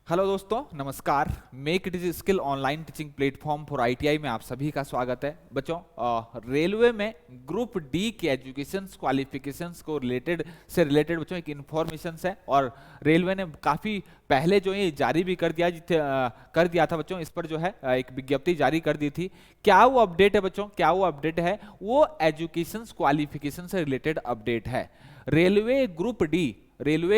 Hello दोस्तों, नमस्कार। Make it is skill online teaching platform for ITI में आप सभी का स्वागत है। बच्चों, रेलवे में ग्रुप डी के एजुकेशन क्वालिफिकेशंस को रिलेटेड बच्चों एक इन्फॉर्मेशन है और रेलवे ने काफ़ी पहले जो ये जारी भी कर दिया था बच्चों। इस पर जो है एक विज्ञप्ति जारी कर दी थी। क्या वो अपडेट है बच्चों? क्या वो अपडेट है? वो एजुकेशन क्वालिफिकेशन से रिलेटेड अपडेट है। रेलवे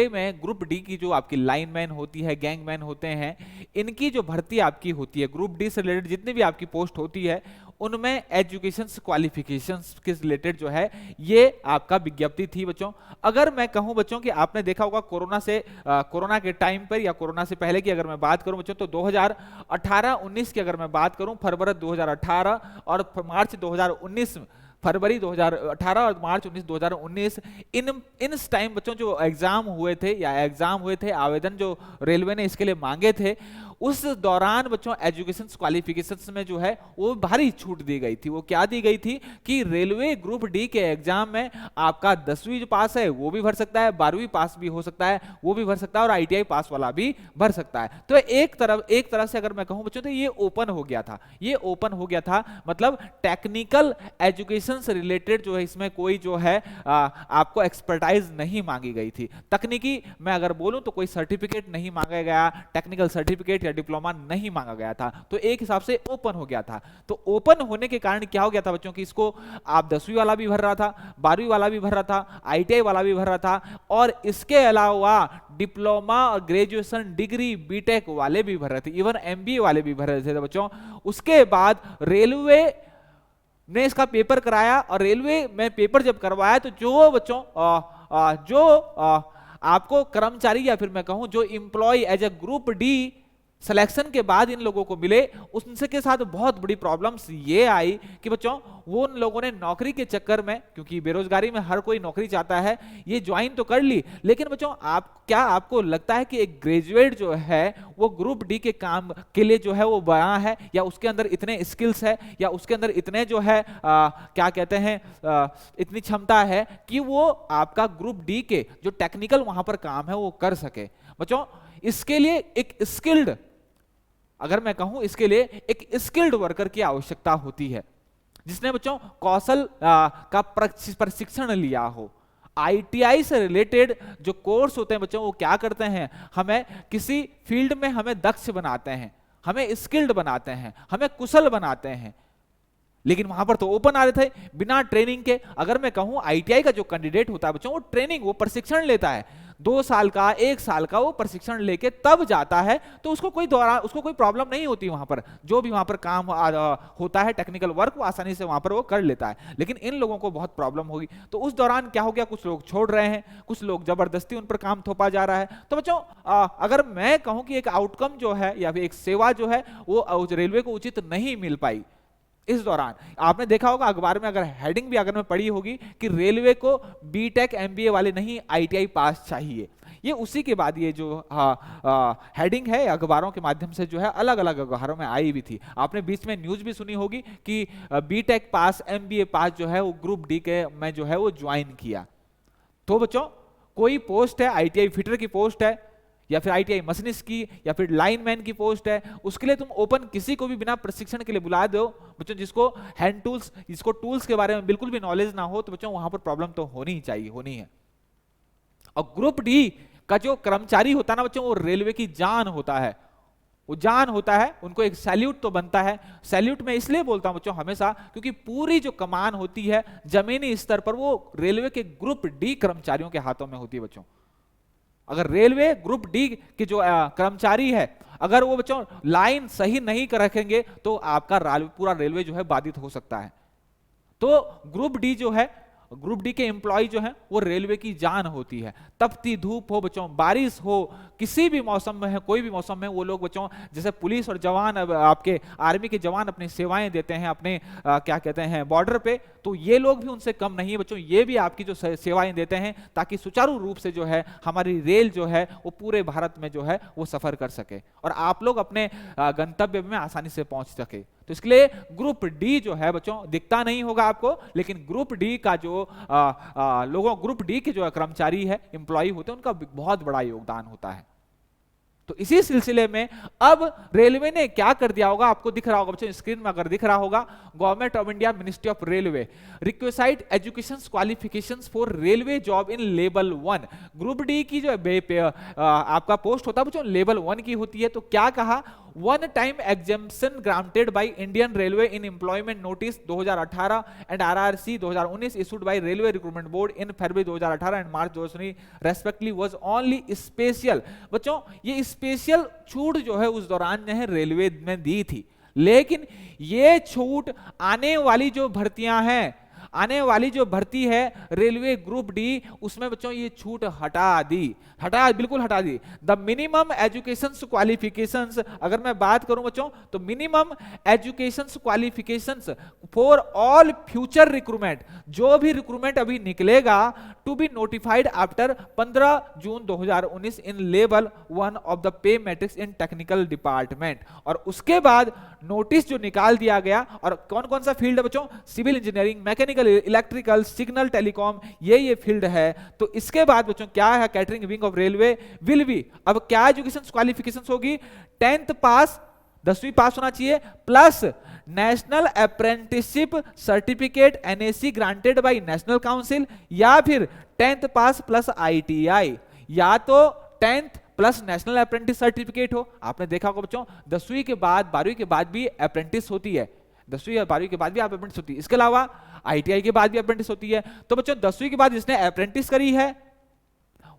में ग्रुप डी की जो आपकी लाइनमैन होती है, गैंगमैन होते हैं, इनकी जो भर्ती आपकी होती है, ग्रुप डी से रिलेटेड जितनी भी आपकी पोस्ट होती है, उनमें एजुकेशन क्वालिफिकेशंस के रिलेटेड जो है ये आपका विज्ञप्ति थी बच्चों। अगर मैं कहूं बच्चों कि आपने देखा होगा कोरोना के टाइम पर या कोरोना से पहले की अगर मैं बात करूं बच्चों, तो 2018-19 की अगर मैं बात करूं, फरवरी 2018 और मार्च 2019, फरवरी 2018 और मार्च 2019, इन टाइम बच्चों जो एग्जाम हुए थे, आवेदन जो रेलवे ने इसके लिए मांगे थे, उस दौरान बच्चों एजुकेशन क्वालिफिकेशंस में जो है वो भारी छूट दी गई थी। वो क्या दी गई थी कि रेलवे ग्रुप डी के एग्जाम में आपका 10वीं जो पास है वो भी भर सकता है, 12वीं पास भी हो सकता है वो भी भर सकता है, और आईटीआई पास वाला भी भर सकता है। तो एक तरह से अगर मैं कहूं बच्चों, तो ये ओपन हो गया था। मतलब टेक्निकल एजुकेशन से रिलेटेड जो है इसमें कोई जो है आपको एक्सपर्टाइज नहीं मांगी गई थी। तकनीकी मैं अगर बोलूं तो कोई सर्टिफिकेट नहीं मांगा गया, टेक्निकल सर्टिफिकेट या डिप्लोमा नहीं मांगा गया था। तो एक हिसाब से ओपन हो गया था। तो ओपन होने के कारण क्या हो गया था बच्चों की, इसको आप 10वीं वाला भी भर रहा था, 12वीं वाला भी भर रहा था, आईटीआई वाला भी भर रहा था, और इसके अलावा डिप्लोमा और ग्रेजुएशन डिग्री बीटेक वाले भी भर रहे थे, इवन एमबीए वाले भी भर रहे थे बच्चों। उसके बाद रेलवे ने इसका पेपर कराया, और रेलवे में पेपर जब करवाया तो जो बच्चों आपको कर्मचारी या फिर मैं कहूं जो employ as a group D selection के बाद इन लोगों को मिले, उनसे के साथ बहुत बड़ी प्रॉब्लम्स ये आई कि बच्चों वो उन लोगों ने नौकरी के चक्कर में, क्योंकि बेरोजगारी में हर कोई नौकरी चाहता है, ये ज्वाइन तो कर ली, लेकिन बच्चों क्या आपको लगता है कि एक ग्रेजुएट जो है वो ग्रुप डी के काम के लिए जो है वो बना है, या उसके अंदर इतने स्किल्स है, या उसके अंदर इतने जो है क्या कहते हैं इतनी क्षमता है कि वो आपका ग्रुप डी के जो टेक्निकल वहां पर काम है वो कर सके? बच्चों, इसके लिए एक स्किल्ड, अगर मैं कहूं इसके लिए एक स्किल्ड वर्कर की आवश्यकता होती है, जिसने बच्चों कौशल का प्रशिक्षण लिया हो। आईटीआई से रिलेटेड जो कोर्स होते हैं बच्चों, वो क्या करते हैं, हमें किसी फील्ड में हमें दक्ष बनाते हैं, हमें स्किल्ड बनाते हैं, हमें कुशल बनाते हैं। लेकिन वहां पर तो ओपन आ रहे थे बिना ट्रेनिंग के। अगर मैं कहूं आईटीआई का जो कैंडिडेट होता है बच्चों, वो ट्रेनिंग, वो प्रशिक्षण लेता है, 2 साल का 1 साल का वो प्रशिक्षण लेके तब जाता है, तो उसको कोई प्रॉब्लम नहीं होती। वहां पर जो भी वहां पर काम होता है टेक्निकल वर्क, वो आसानी से वहां पर वो कर लेता है। लेकिन इन लोगों को बहुत प्रॉब्लम होगी। तो उस दौरान क्या हो गया, कुछ लोग छोड़ रहे हैं, कुछ लोग जबरदस्ती उन पर काम थोपा जा रहा है। तो बच्चों अगर मैं कहूं कि एक आउटकम जो है या फिर एक सेवा जो है वो रेलवे को उचित नहीं मिल पाई। इस दौरान आपने देखा होगा अखबार में, अगर हेडिंग भी अगर में पढ़ी होगी कि रेलवे को बीटेक एमबीए वाले नहीं आईटीआई पास चाहिए। ये उसी के बाद ये जो हेडिंग है अखबारों के माध्यम से जो है अलग अलग अखबारों में आई भी थी। आपने बीच में न्यूज भी सुनी होगी कि बीटेक पास एमबीए पास जो है वो ग्रुप डी के में जो है वो ज्वाइन किया। तो बच्चों कोई पोस्ट है, आईटीआई फिटर की पोस्ट है, या फिर आईटीआई मशीनिस्ट की, या फिर लाइनमैन की पोस्ट है, उसके लिए तुम ओपन किसी को भी बिना प्रशिक्षण के लिए बुला दो बच्चों, जिसको हैंड टूल्स, जिसको टूल्स के बारे में बिल्कुल भी नॉलेज ना हो, तो बच्चों वहां पर प्रॉब्लम तो होनी ही चाहिए, होनी है। और ग्रुप डी का जो कर्मचारी होता है ना बच्चों, वो रेलवे की जान होता है, वो जान होता है। उनको एक सैल्यूट तो बनता है। सैल्यूट मैं इसलिए बोलता हूं बच्चों हमेशा, क्योंकि पूरी जो कमान होती है जमीनी स्तर पर, वो रेलवे के ग्रुप डी कर्मचारियों के हाथों में होती है बच्चों। अगर रेलवे ग्रुप डी के जो कर्मचारी है, अगर वो बच्चों लाइन सही नहीं कर रखेंगे, तो आपका पूरा रेलवे जो है बाधित हो सकता है। तो ग्रुप डी जो है, ग्रुप डी के एम्प्लॉय जो है वो रेलवे की जान होती है। तपती धूप हो बच्चों, बारिश हो, किसी भी मौसम में है, कोई भी मौसम में, वो लोग बच्चों जैसे पुलिस और जवान, आपके आर्मी के जवान अपनी सेवाएं देते हैं अपने क्या कहते हैं बॉर्डर पे, तो ये लोग भी उनसे कम नहीं है बच्चों। ये भी आपकी जो सेवाएं देते हैं ताकि सुचारू रूप से जो है हमारी रेल जो है वो पूरे भारत में जो है वो सफर कर सके और आप लोग अपने गंतव्य में आसानी से पहुंच सके। तो इसके लिए ग्रुप डी जो है बच्चों दिखता नहीं होगा आपको, लेकिन ग्रुप डी का जो ग्रुप डी के जो कर्मचारी है, एम्प्लॉय होते हैं, उनका बहुत बड़ा योगदान होता है। तो इसी सिलसिले में अब रेलवे ने क्या कर दिया होगा, आपको दिख रहा होगा बच्चों स्क्रीन में अगर दिख रहा होगा, government of India ministry of railway requisite education qualifications for railway job in level 1। Group D की जो आपका पोस्ट होता है बच्चों लेवल 1 की होती है। तो क्या कहा, one time exemption granted by Indian railway in employment notice 2018 and RRC 2019 issued by railway recruitment board in February 2018 and March 2019 respectively was only special. बच्चों ये स्पेशल छूट जो है उस दौरान जो है रेलवे में दी थी, लेकिन ये छूट आने वाली जो भर्तियां हैं, आने वाली जो भर्ती है रेलवे ग्रुप डी, उसमें बच्चों ये छूट बिल्कुल हटा दी। द मिनिमम एजुकेशन क्वालिफिकेशंस, अगर मैं बात करूं बच्चों तो minimum education qualifications for all future recruitment, जो भी रिक्रूटमेंट अभी निकलेगा to be notified after 15 June 2019 in level 1 of the pay matrix in technical department. और उसके बाद नोटिस जो निकाल दिया गया, और कौन कौन सा फील्ड है बच्चों, civil engineering, mechanical, electrical, signal, telecom, ये फील्ड है। तो इसके बाद बच्चों क्या है, catering wing of railway will be, अब क्या एजुकेशन क्वालिफिकेशंस होगी, 10th पास, 10वीं पास होना चाहिए, plus national apprenticeship certificate NAC granted by national council, या फिर 10th पास प्लस आईटीआई, या तो 10th plus national apprentice certificate हो। आपने देखा होगा बच्चों 10वीं के बाद 12वीं के बाद भी अप्रेंटिस होती है, 10वीं और 12वीं के बाद भी अप्रेंटिस होती है। इसके अलावा आईटीआई के बाद भी अप्रेंटिस होती है। तो बच्चों 10वीं के बाद जिसने अप्रेंटिस करी है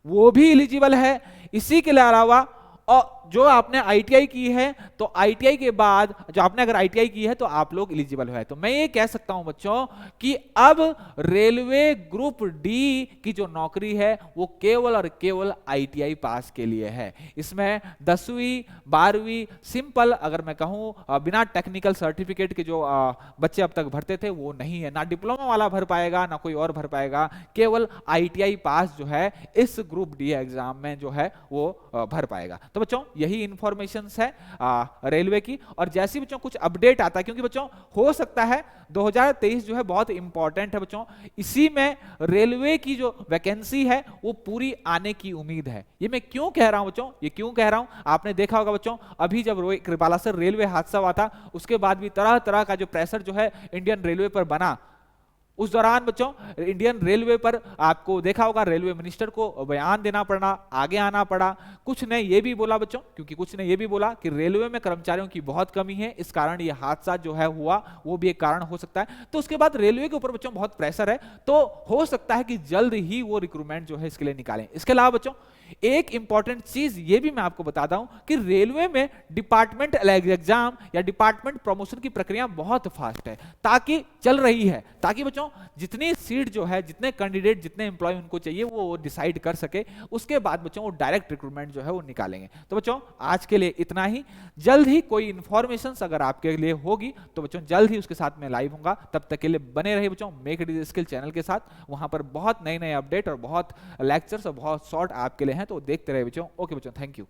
वो भी एलिजिबल है। इसी के अलावा और जो आपने आईटीआई की है, तो आईटीआई के बाद जो आपने अगर आईटीआई की है तो आप लोग एलिजिबल है। तो मैं ये कह सकता हूं बच्चों कि अब रेलवे ग्रुप डी की जो नौकरी है वो केवल और केवल आईटीआई पास के लिए है। इसमें 10वीं 12वीं सिंपल, अगर मैं कहूं बिना टेक्निकल सर्टिफिकेट के जो बच्चे अब तक भरते थे वो नहीं है, ना डिप्लोमा वाला भर पाएगा ना कोई और भर पाएगा, केवल आईटीआई पास जो है इस ग्रुप डी एग्जाम में जो है वो भर पाएगा। तो बच्चों यही इंफॉर्मेशन है रेलवे की। और जैसे बच्चों कुछ अपडेट आता है, क्योंकि बच्चों हो सकता है 2023 जो है बहुत इंपॉर्टेंट है बच्चों, इसी में रेलवे की जो वैकेंसी है वो पूरी आने की उम्मीद है। ये मैं क्यों कह रहा हूं बच्चों, ये क्यों कह रहा हूं, आपने देखा होगा बच्चों अभी जब बालासर रेलवे हादसा हुआ था उसके बाद भी तरह तरह का जो प्रेशर जो है इंडियन रेलवे पर बना, उस दौरान बच्चों इंडियन रेलवे पर आपको देखा होगा रेलवे मिनिस्टर को बयान देना पड़ा, आगे आना पड़ा। कुछ ने ये भी बोला बच्चों, क्योंकि कुछ ने ये भी बोला कि रेलवे में कर्मचारियों की बहुत कमी है, इस कारण ये हादसा जो है हुआ, वो भी एक कारण हो सकता है। तो उसके बाद रेलवे के ऊपर बच्चों बहुत प्रेशर है, तो हो सकता है कि जल्द ही वो रिक्रूटमेंट जो है इसके लिए निकालें। इसके अलावा बच्चों एक इंपॉर्टेंट चीज ये भी मैं आपको बताता हूं कि रेलवे में डिपार्टमेंट एग्जाम या डिपार्टमेंट प्रमोशन की प्रक्रिया बहुत फास्ट है, ताकि चल रही है, ताकि बच्चों जितनी सीट जो है, जितने कैंडिडेट, जितने एम्प्लॉय उनको चाहिए वो डिसाइड कर सके, उसके बाद बच्चों वो डायरेक्ट रिक्रूटमेंट जो है वो निकालेंगे। तो बच्चों आज के लिए इतना ही। जल्द ही कोई इंफॉर्मेशन अगर आपके लिए होगी तो बच्चों जल्द ही उसके साथ मैं लाइव होऊंगा। तब तक के लिए बने रहिए बच्चों मेक इट स्किल चैनल के साथ, वहां पर बहुत नए नए अपडेट और बहुत लेक्चर्स और बहुत शॉर्ट आपके लिए हैं, तो देखते रहे बच्चों। ओके बच्चों, थैंक यू।